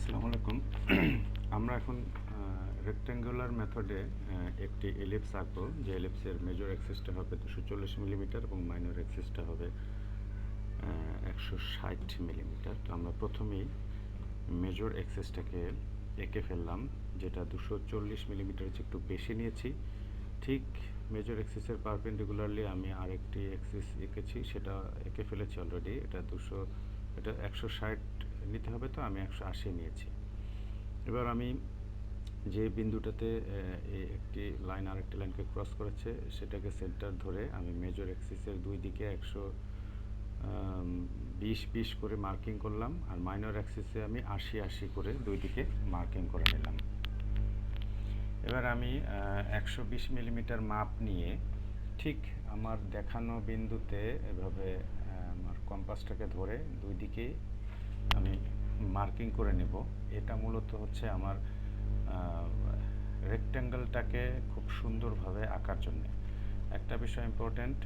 আসসালামু আলাইকুম। আমরা এখন রেক্ট্যাঙ্গুলার মেথডে একটি এলিপস আঁকবো, যে এলিপসের মেজর অ্যাক্সিসটা হবে 240 মিলিমিটার এবং মাইনর অ্যাক্সিসটা হবে 160 মিলিমিটার। তো আমরা প্রথমেই মেজর অ্যাক্সিসটাকে এঁকে ফেললাম, যেটা 240 মিলিমিটার চেয়ে একটু বেশি নিয়েছি। ঠিক মেজর অ্যাক্সিসের পারপেন্ডিকুলারলি আমি আরেকটি অ্যাক্সিস এঁকেছি, সেটা এঁকে ফেলেছি অলরেডি। এটা 160 নিতে হবে, তো আমি 180 নিয়েছি। এবার আমি যে বিন্দুটাতে একটি লাইন আরেকটি লাইনকে ক্রস করেছে, সেটাকে সেন্টার ধরে আমি মেজর অ্যাক্সিসের দুই দিকে 120 করে মার্কিং করলাম, আর মাইনর অ্যাক্সিসে আমি 80 করে দুই দিকে মার্কিং করে নিলাম। এবার আমি 120 মিলিমিটার মাপ নিয়ে ঠিক আমার দেখানো বিন্দুতে এভাবে আমার কম্পাসটাকে ধরে দুই দিকে আমি মার্কিং করে নেব। এটা মূলত হচ্ছে আমার রেক্ট্যাঙ্গেলটাকে খুব সুন্দরভাবে আঁকার জন্য। একটা বিষয় ইম্পর্ট্যান্ট,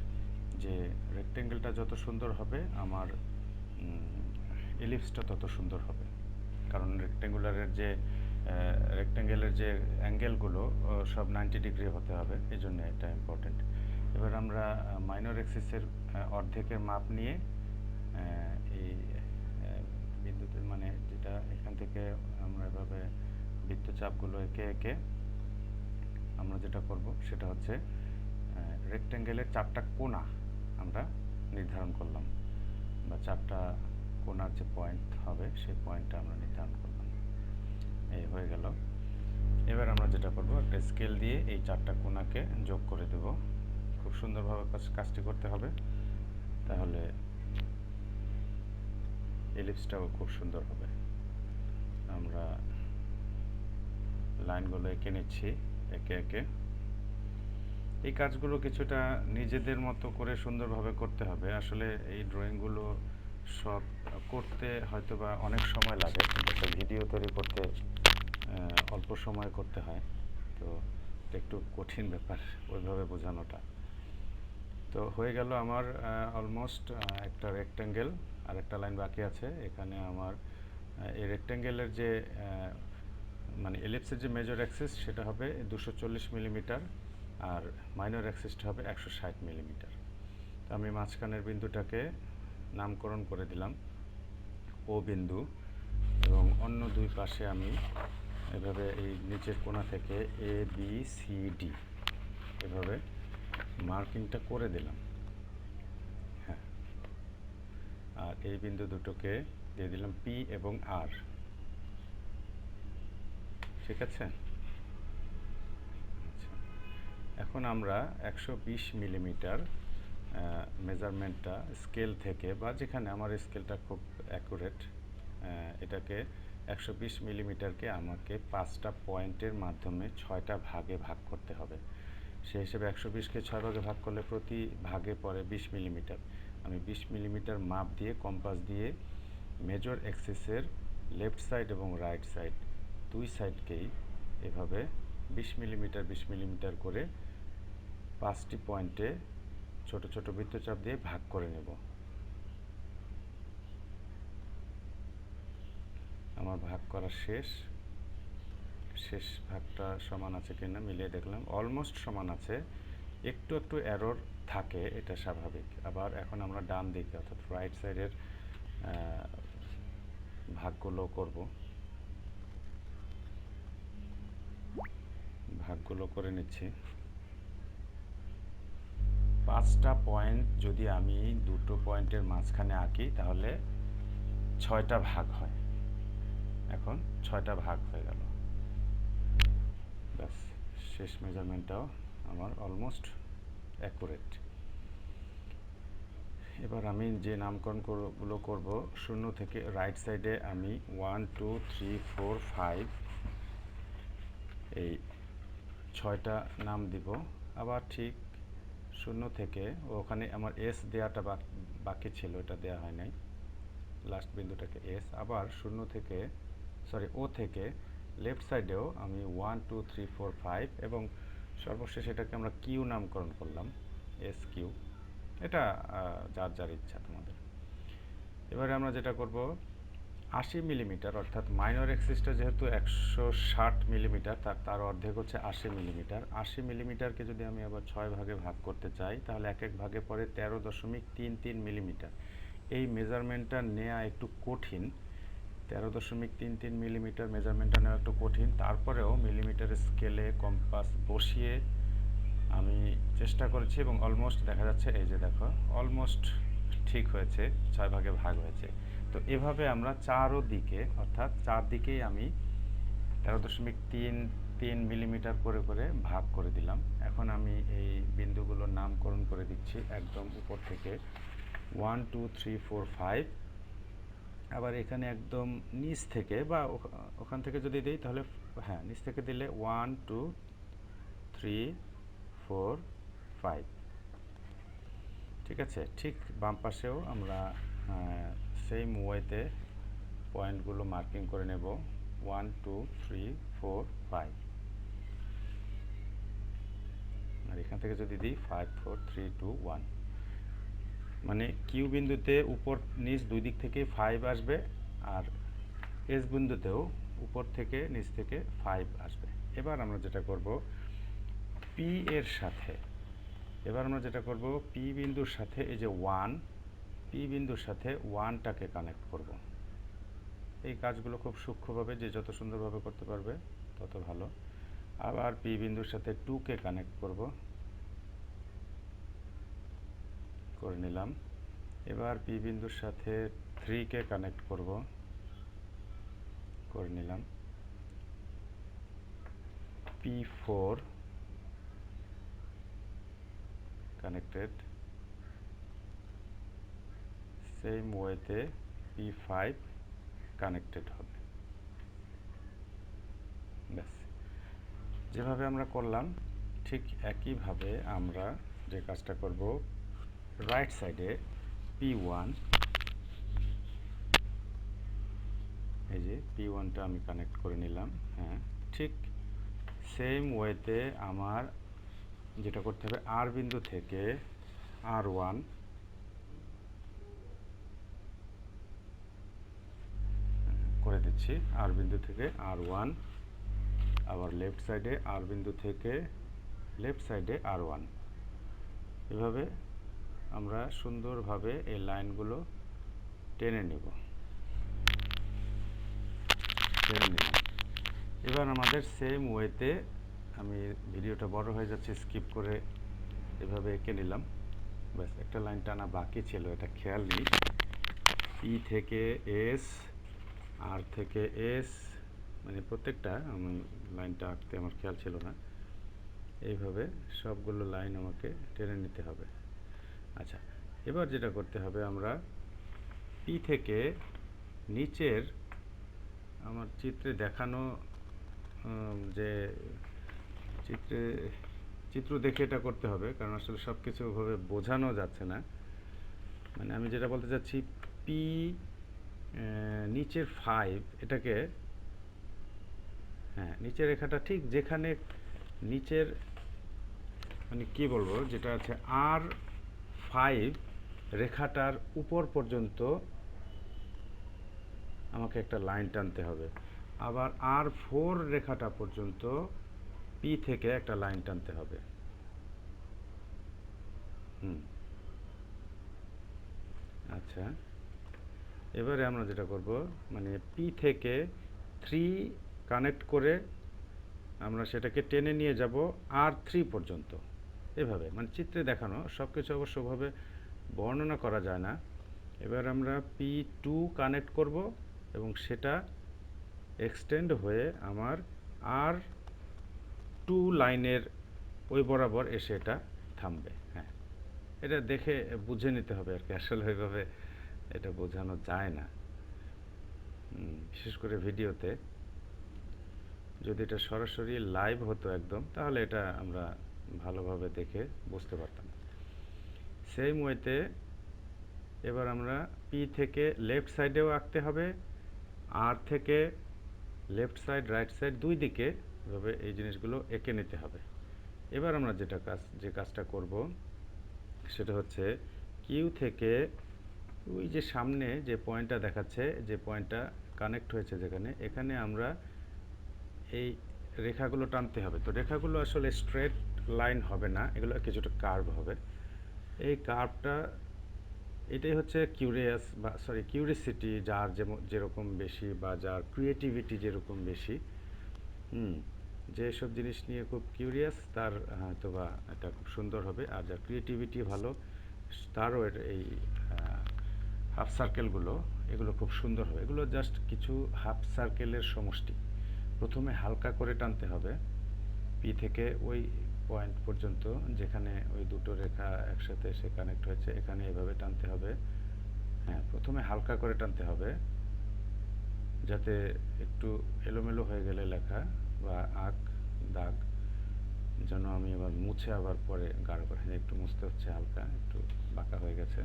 যে রেক্ট্যাঙ্গেলটা যত সুন্দর হবে আমার এলিপসটা তত সুন্দর হবে। কারণ রেক্ট্যাঙ্গেলের যে অ্যাঙ্গেলগুলো সব 90 ডিগ্রি হতে হবে, এই জন্য এটা ইম্পর্ট্যান্ট। এবার আমরা মাইনর অ্যাক্সিসের অর্ধেকের মাপ নিয়ে এই বিন্দুতে, মানে যেটা এখান থেকে আমরা এভাবে বৃত্তচাপগুলো এঁকে এঁকে আমরা যেটা করব সেটা হচ্ছে রেক্ট্যাঙ্গেলের 4টা কোণা আমরা নির্ধারণ করলাম, বা 4টা কোণার যে পয়েন্ট হবে সেই পয়েন্টটা আমরা নির্ধারণ করলাম। এই হয়ে গেল। এবার আমরা যেটা করব, একটা স্কেল দিয়ে এই 4টা কোণাকে যোগ করে দেব। খুব সুন্দরভাবে কাজটি করতে হবে, তাহলে এলিপসটাও খুব সুন্দর হবে। আমরা লাইনগুলো এঁকে নিচ্ছি একে একে। এই কাজগুলো কিছুটা নিজেদের মতো করে সুন্দরভাবে করতে হবে। আসলে এই ড্রয়িংগুলো সব করতে হয়তো বা অনেক সময় লাগে, কিন্তু একটা ভিডিও তৈরি করতে অল্প সময় করতে হয়, তো এটা একটু কঠিন ব্যাপার ওইভাবে বোঝানোটা। তো হয়ে গেল আমার অলমোস্ট একটা রেক্ট্যাঙ্গেল। আর একটা লাইন বাকি আছে। এখানে আমার এই রেক্ট্যাঙ্গেলের যে মানে এলিপসের যে মেজর অ্যাক্সিস সেটা হবে 240 মিলিমিটার, আর মাইনর অ্যাক্সিসটা হবে 160 মিলিমিটার। তো আমি মাঝখানের বিন্দুটাকে নামকরণ করে দিলাম ও বিন্দু, এবং অন্য দুই পাশে আমি এভাবে এই নিচের কোণা থেকে এ বি সি ডি এভাবে মার্কিংটা করে দিলাম। হ্যাঁ, আর এই বিন্দু দুটোকে দিয়ে দিলাম পি এবং আর। ঠিক আছে। আচ্ছা, এখন আমরা 120 মিলিমিটার মেজারমেন্টটা স্কেল থেকে, বা যেখানে আমার স্কেলটা খুব অ্যাকুরেট, এটাকে 120 মিলিমিটারকে আমাকে 5টা পয়েন্টের মাধ্যমে 6টা ভাগে ভাগ করতে হবে। সেই হিসেবে 120কে 6 ভাগে ভাগ করলে প্রতি ভাগে পড়ে 20 মিলিমিটার। আমি 20 মিলিমিটার মাপ দিয়ে কম্পাস দিয়ে মেজর অ্যাক্সিসের লেফট সাইড এবং রাইট সাইড দুই সাইডকেই এভাবে 20 মিলিমিটার করে 5টি পয়েন্টে ছোট ছোট বৃত্তচাপ দিয়ে ভাগ করে নেব। আমার ভাগ করা শেষ ভাগটা সমান আছে কিনা মিলিয়ে দেখলাম, অলমোস্ট সমান আছে। একটু একটু এরর থাকে, এটা স্বাভাবিক। আবার এখন আমরা ডান দিকে অর্থাৎ রাইট সাইডের ভাগগুলো করব। ভাগগুলো করে নিচ্ছি। 5টা পয়েন্ট যদি আমি দুটো পয়েন্টের মাঝখানে আঁকি তাহলে 6টা ভাগ হয়। এখন 6টা ভাগ হয়ে গেল। ব্যাস, শেষ মেজারমেন্টটাও আমার অলমোস্ট অ্যাকুরেট। এবার আমি যে নামকরণগুলো করব, 0 থেকে রাইট সাইডে আমি 1 2 3 4 5 এই 6টা নাম দিব। আবার ঠিক 0 থেকে, ওখানে আমার এস দেওয়াটা বাকি ছিল, এটা দেওয়া হয় নাই, লাস্ট বিন্দুটাকে এস। আবার 0 থেকে, সরি, ও থেকে লেফট সাইডেও আমি 1 2 3 4 5 এবং সর্বশেষ এটাকে আমরা কিউ নামকরণ করলাম, এস কিউ। এটা যার যার ইচ্ছা তোমাদের। এবারে আমরা যেটা করব, 80 মিলিমিটার, অর্থাৎ মাইনর অ্যাক্সিসটা যেহেতু 160 মিলিমিটার, তার অর্ধেক হচ্ছে 80 মিলিমিটার। 80 মিলিমিটারকে যদি আমি আবার 6 ভাগে ভাগ করতে চাই, তাহলে এক এক ভাগে পড়ে 13.33 মিলিমিটার। এই মেজারমেন্টটা নেওয়া একটু কঠিন, 13.33 মিলিমিটার মেজারমেন্টটা নেওয়া একটু কঠিন। তারপরেও মিলিমিটার স্কেলে কম্পাস বসিয়ে আমি চেষ্টা করেছি এবং অলমোস্ট দেখা যাচ্ছে, এই যে দেখো অলমোস্ট ঠিক হয়েছে, 6 ভাগে ভাগ হয়েছে। তো এভাবে আমরা চারদিকে, অর্থাৎ চারদিকেই আমি 13.33 মিলিমিটার করে করে ভাগ করে দিলাম। এখন আমি এই বিন্দুগুলোর নামকরণ করে দিচ্ছি একদম উপর থেকে, 1 2 3 4 5। আবার এখানে একদম নিচ থেকে বা ওখান থেকে যদি দিই তাহলে, হ্যাঁ নিচ থেকে দিলে 1 2 3 4 5। ঠিক আছে, ঠিক বাম পাশেও আমরা সেম ওয়েতে পয়েন্টগুলো মার্কিং করে নেব, 1 2 3 4 5। আর এখান থেকে যদি দিই 5 4 3 2 1, মানে কিউ বিন্দুতে উপর নিচ দুই দিক থেকে 5 আসবে, আর এস বিন্দুতেও উপর থেকে নিচ থেকে 5 আসবে। এবার আমরা যেটা করব, পি এর সাথে, এবার আমরা যেটা করব, পি বিন্দুর সাথে এই যে 1, পি বিন্দুর সাথে 1টাকে কানেক্ট করব। এই কাজগুলো খুব সূক্ষ্মভাবে, যে যত সুন্দরভাবে করতে পারবে তত ভালো। আবার পি বিন্দুর সাথে 2কে কানেক্ট করব, করে নিলাম। এবার পি বিন্দুর সাথে 3কে কানেক্ট করব, করে নিলাম। P4 কানেক্টেড, সেম ওয়েতে P5 কানেক্টেড হবে। ব্যাস, যেভাবে আমরা করলাম ঠিক একইভাবে আমরা যে কাজটা করব, রাইট সাইডে P1, এই যে P1টা আমি কানেক্ট করে নিলাম। হ্যাঁ, ঠিক সেম ওয়েতে আমার যেটা করতে হবে, আর বিন্দু থেকে R1, করে দিচ্ছি, আর বিন্দু থেকে R1, আবার লেফট সাইডে আর বিন্দু থেকে লেফট সাইডে R1। এভাবে আমরা সুন্দরভাবে এই লাইনগুলো টেনে নেব, টেনে নিলাম। এবার আমাদের সেম ওয়েতে, আমি ভিডিওটা বড় হয়ে যাচ্ছে স্কিপ করে এভাবে এঁকে নিলাম। ব্যাস, একটা লাইন টানা বাকি ছিল, এটা খেয়াল নেই। পি থেকে এস, আর থেকে এস, মানে প্রত্যেকটা আমি লাইনটা আঁকতে আমার খেয়াল ছিল না। এইভাবে সবগুলো লাইন আমাকে টেনে নিতে হবে। আচ্ছা, এবার যেটা করতে হবে, আমরা পি থেকে নিচের, আমার চিত্রে দেখানো যে চিত্র দেখে এটা করতে হবে, কারণ আসলে সব কিছু ওভাবে বোঝানো যাচ্ছে না। মানে আমি যেটা বলতে চাচ্ছি, পি নিচের 5, এটাকে, হ্যাঁ নিচের রেখাটা ঠিক যেখানে নিচের, মানে কি বলবো, যেটা আছে R5 রেখাটার উপর পর্যন্ত আমাকে একটা লাইন টানতে হবে। আবার R4 রেখাটা পর্যন্ত পি থেকে একটা লাইন টানতে হবে। আচ্ছা, এবারে আমরা যেটা করব, মানে পি থেকে 3 কানেক্ট করে আমরা সেটাকে টেনে নিয়ে যাব R3 পর্যন্ত। এভাবে, মানে চিত্রে দেখানো, সব কিছু অবশ্যভাবে বর্ণনা করা যায় না। এবার আমরা P2 কানেক্ট করব এবং সেটা এক্সটেন্ড হয়ে আমার R2 লাইনের ওই বরাবর এসে এটা থামবে। হ্যাঁ, এটা দেখে বুঝে নিতে হবে আর কি, আসলে ওইভাবে এটা বোঝানো যায় না, বিশেষ করে ভিডিওতে। যদি এটা সরাসরি লাইভ হতো একদম, তাহলে এটা আমরা ভালোভাবে দেখে বুঝতে পারতাম। সেম ওয়েতে এবার আমরা পি থেকে লেফট সাইডেও আঁকতে হবে, আর থেকে লেফট সাইড রাইট সাইড দুই দিকে এভাবে এই জিনিসগুলো এঁকে নিতে হবে। এবার আমরা যে কাজটা করব সেটা হচ্ছে, কিউ থেকে ওই যে সামনে যে পয়েন্টটা দেখাচ্ছে, যে পয়েন্টটা কানেক্ট হয়েছে যেখানে, এখানে আমরা এই রেখাগুলো টানতে হবে। তো রেখাগুলো আসলে স্ট্রেট লাইন হবে না, এগুলো কিছুটা কার্ভ হবে। এই কার্ভটা, এটাই হচ্ছে কিউরিসিটি, যার যেরকম বেশি বা যার ক্রিয়েটিভিটি যেরকম বেশি, হুম, যেসব জিনিস নিয়ে খুব কিউরিয়াস তার হয়তো বা এটা খুব সুন্দর হবে। আর যার ক্রিয়েটিভিটি ভালো তারও এই হাফ সার্কেলগুলো, এগুলো খুব সুন্দর হবে। এগুলো জাস্ট কিছু হাফ সার্কেলের সমষ্টি। প্রথমে হালকা করে টানতে হবে পি থেকে ওই পয়েন্ট পর্যন্ত যেখানে ওই দুটো রেখা একসাথে এসে কানেক্ট হয়েছে, এখানে এভাবে টানতে হবে। হ্যাঁ, প্রথমে হালকা করে টানতে হবে যাতে একটু এলোমেলো হয়ে গেলে লেখা বা দাগ যেন আমি আবার মুছে আবার পরে গাঢ় করে, হ্যাঁ, একটু মুছতে হচ্ছে, হালকা একটু বাঁকা হয়ে গেছে।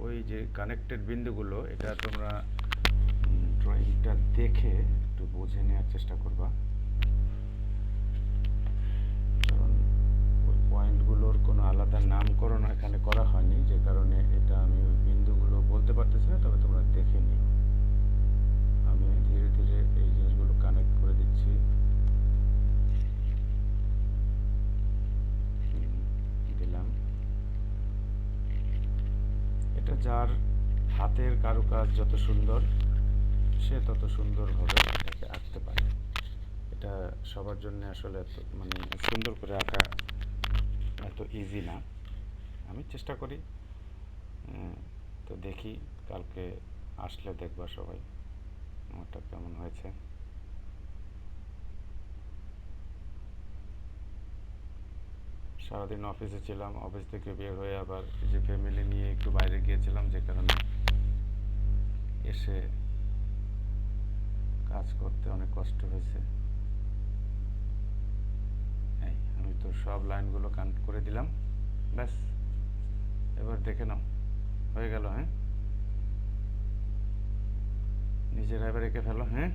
ওই যে কানেক্টেড বিন্দুগুলো, এটা তোমরা ড্রয়িংটা দেখে একটু বুঝে নেওয়ার চেষ্টা করবা, কারণ ওই পয়েন্টগুলোর কোনো আলাদা নামকরণ এখানে করা হয়নি, যে কারণে এটা আমি ওই বিন্দুগুলো বলতে পারতেছি না, তবে তোমরা দেখে নিও। আমি ধীরে ধীরে এই জিনিসগুলো কানেক্ট করে দিচ্ছি। দিলাম। এটা যার হাতের কারুকাজ যত সুন্দর, সে তত সুন্দরভাবে এটাকে আঁকতে পারে। এটা সবার জন্য আসলে এত মানে সুন্দর করে আঁকা এত ইজি না। আমি চেষ্টা করি। তো দেখি কালকে আসলে দেখবা সবাই আমারটা কেমন হয়েছে। সারাদিন অফিসে ছিলাম, অফিস থেকে বের হয়ে আবার যে ফ্যামিলি নিয়ে একটু বাইরে গিয়েছিলাম, যে কারণে এসে কাজ করতে অনেক কষ্ট হয়েছে। এই আমি তো সব লাইনগুলো কানেক্ট করে দিলাম, ব্যাস এবার দেখে নাও হয়ে গেল। হ্যাঁ, নিজেরা এবার এঁকে ফেলো। হ্যাঁ।